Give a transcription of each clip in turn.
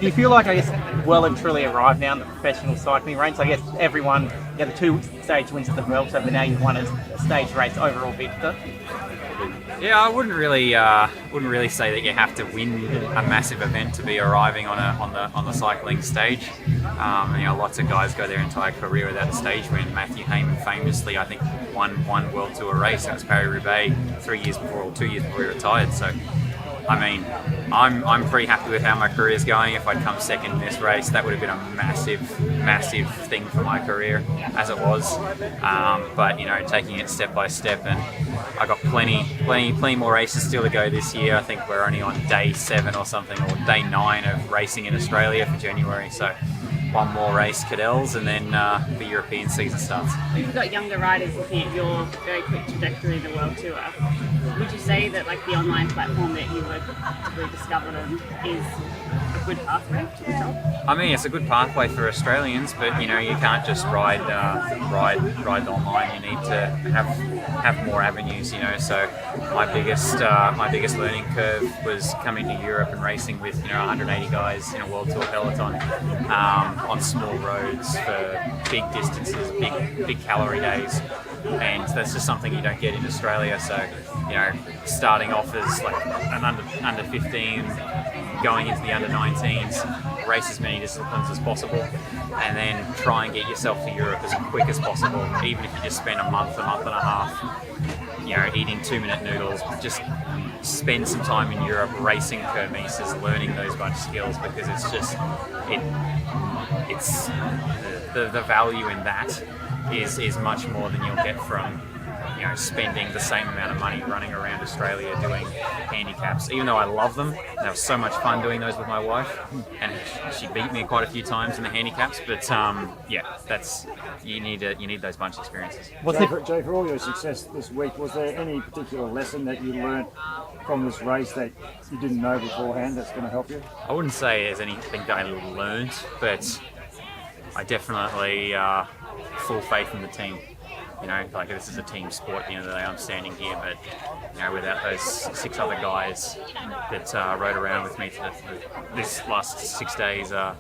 Do you feel like, I guess, well and truly arrived now in the professional cycling ranks? I guess everyone, the 2-stage wins at the Vuelta, but now you've won a stage race overall victor. Yeah, I wouldn't really say that you have to win a massive event to be arriving on the cycling stage. Lots of guys go their entire career without a stage win. Matthew Hayman famously, I think, won one World Tour race. It was Paris-Roubaix 2 years before he retired. So, I mean, I'm pretty happy with how my career is going. If I'd come second in this race, that would have been a massive thing for my career, as it was. But taking it step by step, and I got plenty more races still to go this year. I think we're only on day 7 or something, or day 9 of racing in Australia for January. So one more race, Cadell's, and then the European season starts. We've got younger riders looking at your very quick trajectory in the World Tour. Would you say that the online platform that you have discovered is a good pathway to the top? I mean, it's a good pathway for Australians, but you can't just ride online. You need to have more avenues. So my biggest learning curve was coming to Europe and racing with 180 guys in a World Tour peloton on small roads for big distances, big calorie days, and that's just something you don't get in Australia. So starting off as an under 15, going into the under 19s, race as many disciplines as possible, and then try and get yourself to Europe as quick as possible. Even if you just spend a month and a half, eating 2-minute noodles, just spend some time in Europe racing kermesses, learning those bunch of skills, because it's just it's the value in that is much more than you'll get from spending the same amount of money running around Australia doing handicaps. Even though I love them, and it was so much fun doing those with my wife, and she beat me quite a few times in the handicaps. But that's you need those bunch of experiences. Jay, for all your success this week, was there any particular lesson that you learnt from this race that you didn't know beforehand that's going to help you? I wouldn't say there's anything that I learned, but I definitely full faith in the team. This is a team sport. At the end of the day, I'm standing here, but without those 6 other guys that rode around with me for this last 6 days, I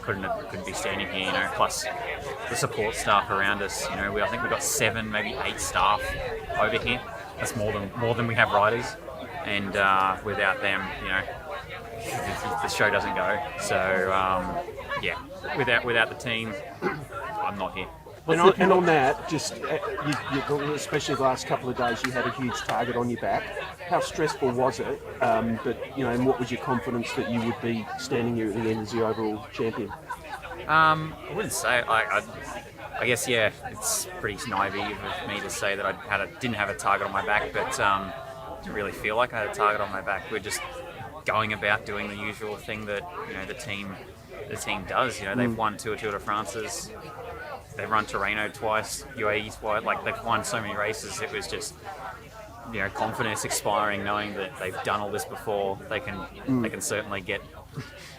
couldn't be standing here. Plus the support staff around us. I think we've got 7, maybe 8 staff over here. That's more than we have riders, and without them, the show doesn't go. So without the team, I'm not here. And on that, just especially the last couple of days, you had a huge target on your back. How stressful was it? And what was your confidence that you would be standing here at the end as the overall champion? I wouldn't say. I guess it's pretty naive of me to say that I didn't have a target on my back, but didn't really feel like I had a target on my back. We're just going about doing the usual thing that the team does. They've won 2 Tour de France's. They've run Torino twice, UAE twice. They've won so many races. It was just, confidence expiring, knowing that they've done all this before. They can certainly get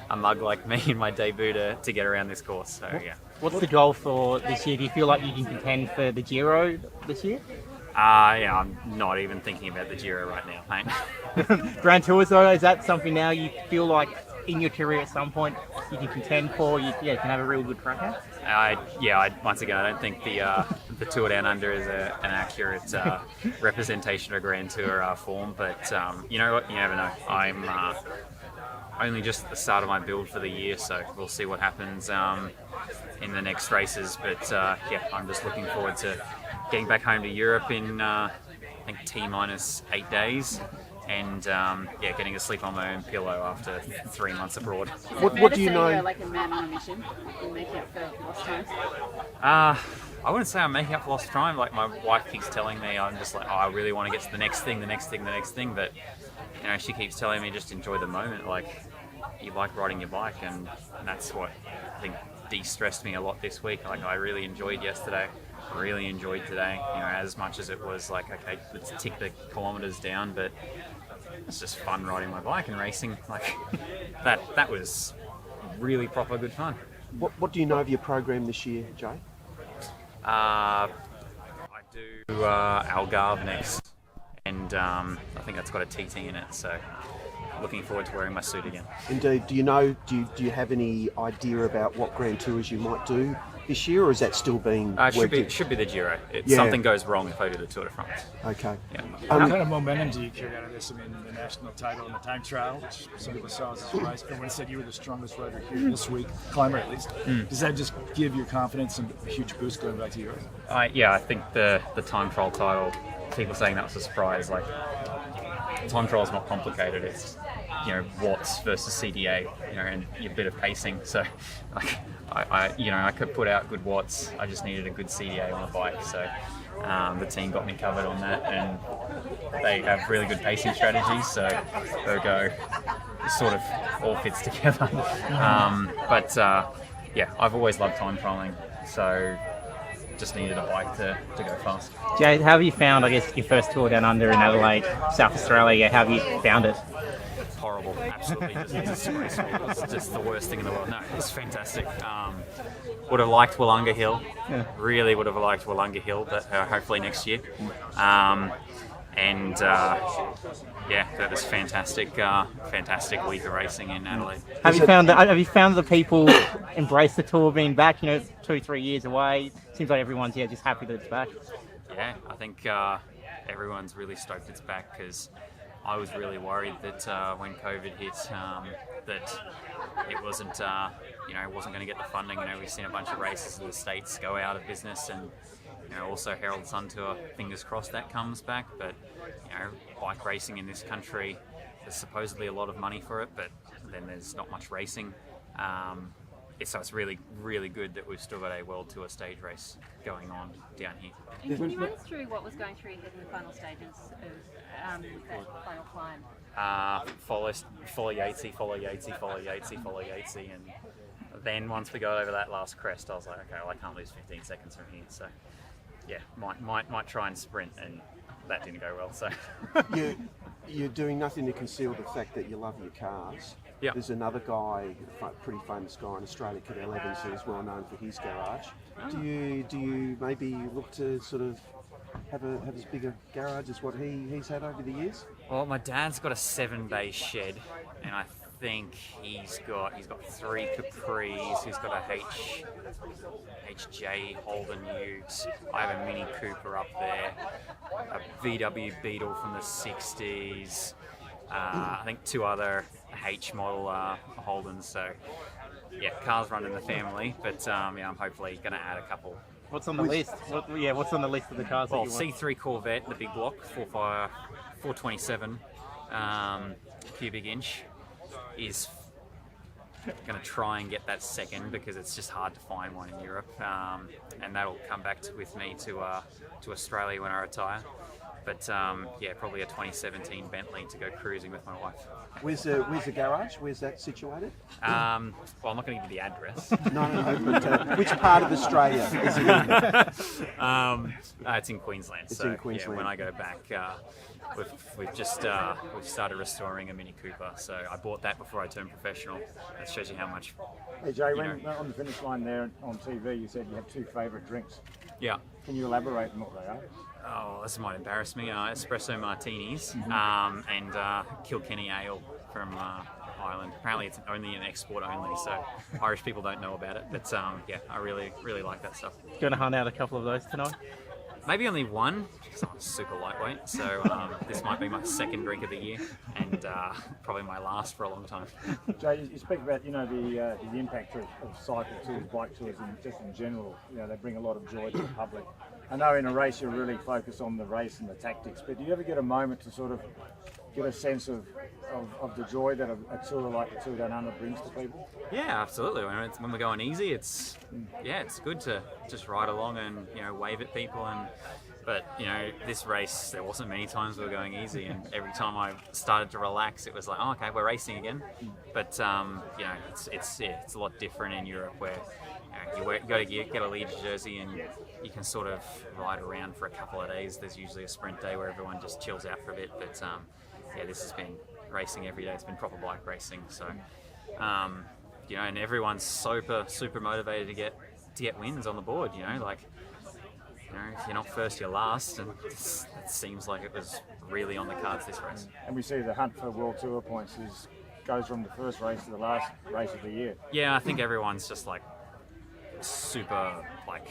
a mug like me in my debut to get around this course. So yeah. What's the goal for this year? Do you feel like you can contend for the Giro this year? I'm not even thinking about the Giro right now, mate. Grand Tours, though, is that something now you feel like in your career at some point you can contend for? You can have a real good crack at? Once again, I don't think the Tour Down Under is an accurate representation of Grand Tour form. But you know what? You never know. I'm only just at the start of my build for the year, so we'll see what happens in the next races. But I'm just looking forward to getting back home to Europe in I think T-minus 8 days. And getting to sleep on my own pillow after 3 months abroad. What do you know? You're like a man on a mission in making up for lost time. I wouldn't say I'm making up for lost time. Like my wife keeps telling me, I'm just like, I really want to get to the next thing. But she keeps telling me just enjoy the moment. Like you like riding your bike, and that's what I think de-stressed me a lot this week. Like I really enjoyed yesterday. Really enjoyed today. As much as it was like, okay, let's tick the kilometers down, but it's just fun riding my bike and racing. Like that was really proper good fun. What do you know of your program this year, Jay? I do Algarve next, and I think that's got a TT in it. So looking forward to wearing my suit again. Indeed. Do you have any idea about what Grand Tours you might do this year, or is that still being Should be the Giro. Yeah. Something goes wrong if I do the Tour de France. Okay. Yeah. What kind of momentum do you carry out of this? I mean, the national title and the time trial, which some people saw as a surprise. Everyone said you were the strongest rider here this week, climber at least. Does that just give your confidence and a huge boost going back to Europe? I think the time trial title, people saying that was a surprise. Like, time trial is not complicated. It's watts versus CDA, and a bit of pacing. So, like, I could put out good watts. I just needed a good CDA on the bike. So, the team got me covered on that, and they have really good pacing strategies. So, Ergo sort of all fits together. I've always loved time trialing. So, just needed a bike to go fast. Jay, how have you found, I guess, your first tour down under in Adelaide, South Australia? How have you found it? Horrible, absolutely disgraceful. It's just the worst thing in the world. No, it's fantastic. Would have liked Wollonga Hill. Yeah. Really would have liked Wollonga Hill, but hopefully next year. That was fantastic. Fantastic week of racing in Adelaide. Have you found the people embrace the tour being back? 2-3 years away. Seems like everyone's just happy that it's back. Yeah, I think everyone's really stoked it's back, because I was really worried that when COVID hit, that it wasn't going to get the funding. We've seen a bunch of races in the States go out of business, and also Herald Sun Tour. Fingers crossed that comes back. But bike racing in this country, there's supposedly a lot of money for it, but then there's not much racing. So it's really, really good that we've still got a World Tour stage race going on down here. And can you run us through what was going through your head in the final stages of that final climb? Follow Yatesy, follow Yatesy, follow Yatesy, follow Yatesy, and then once we got over that last crest, I was like, okay, well, I can't lose 15 seconds from here. So, yeah, might try and sprint, and that didn't go well. So, you're doing nothing to conceal the fact that you love your cars. Yep. There's another guy, a pretty famous guy in Australia, Cadell Evans, who's well known for his garage. Do you maybe look to sort of have as big a garage as what he's had over the years? Well, my dad's got a 7-bay shed, and I think he's got 3 Capris. He's got a HJ Holden Ute. I have a Mini Cooper up there, a VW Beetle from the 60s. I think 2 other H model Holdens. So, yeah, cars run in the family, but I'm hopefully going to add a couple. What's on the list? What's on the list of the cars that you want? C3 Corvette, the big block, 427 cubic inch, is going to try and get that second, because it's just hard to find one in Europe, and that'll come back with me to Australia when I retire. But probably a 2017 Bentley to go cruising with my wife. Where's the garage? Where's that situated? I'm not going to give you the address. No. But which part of Australia is it in? It's in Queensland. It's in Queensland. Yeah, when I go back, we've started restoring a Mini Cooper. So I bought that before I turned professional. That shows you how much. Hey Jay, when on the finish line there on TV, you said you have 2 favourite drinks. Yeah. Can you elaborate on what they are? Oh, this might embarrass me. Espresso martinis and Kilkenny ale from Ireland. Apparently, it's only an export only, so Irish people don't know about it. But I really, really like that stuff. Going to hunt out a couple of those tonight? Maybe only one, because I'm super lightweight. So this might be my 2nd drink of the year, and probably my last for a long time. Jay, you speak about the impact of cycle tours, bike tours, and just in general. They bring a lot of joy to the public. I know in a race you really focus on the race and the tactics, but do you ever get a moment to sort of get a sense of the joy that a tour like the Tour Down Under brings to people? Yeah, absolutely. When we're going easy, it's good to just ride along and wave at people. But this race, there wasn't many times we were going easy, and every time I started to relax, it was like, oh, okay, we're racing again. But it's a lot different in Europe, where you got to get a leader jersey and you can sort of ride around for a couple of days. There's usually a sprint day where everyone just chills out for a bit. But this has been racing every day. It's been proper bike racing. So and everyone's super motivated to get wins on the board. if you're not first, you're last, and it seems like it was really on the cards this race. And we see the hunt for World Tour points goes from the first race to the last race of the year. Yeah, I think everyone's just like super like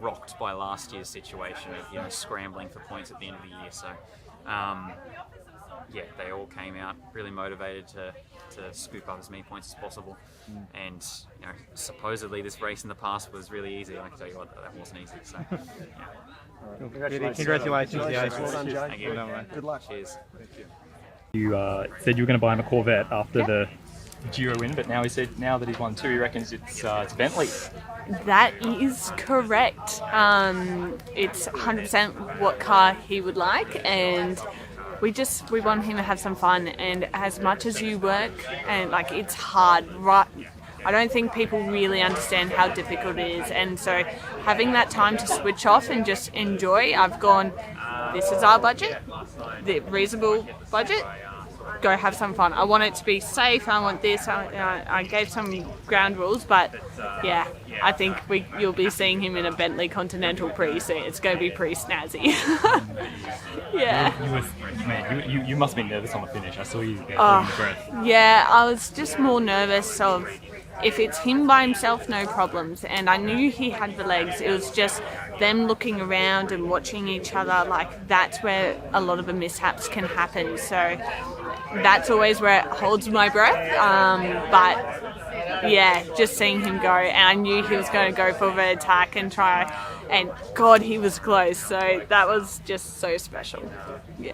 rocked by last year's situation of scrambling for points at the end of the year. So yeah, they all came out really motivated to scoop up as many points as possible. And supposedly this race in the past was really easy. I can tell you what, that wasn't easy. So yeah. Congratulations, guys. Well done, Jay. Thank you. Well done, mate. Good luck. Cheers. You said you were going to buy him a Corvette after the Giro win, but now he said now that he's won 2, he reckons it's Bentley. That is correct. It's 100% what car he would like, and we want him to have some fun. And as much as you work, and like it's hard, right? I don't think people really understand how difficult it is, and so having that time to switch off and just enjoy. I've gone, this is our budget, the reasonable budget. Go have some fun. I want it to be safe. I want this. I gave some ground rules, but yeah, I think you'll be seeing him in a Bentley Continental pretty soon. It's going to be pretty snazzy. Yeah. You must have been nervous on the finish. I saw you holding your breath. Yeah, I was just more nervous of if it's him by himself, no problems. And I knew he had the legs. It was just them looking around and watching each other. Like that's where a lot of the mishaps can happen. So that's always where it holds my breath. But yeah, just seeing him go, and I knew he was going to go for the attack and try. And God, he was close. So that was just so special. Yeah.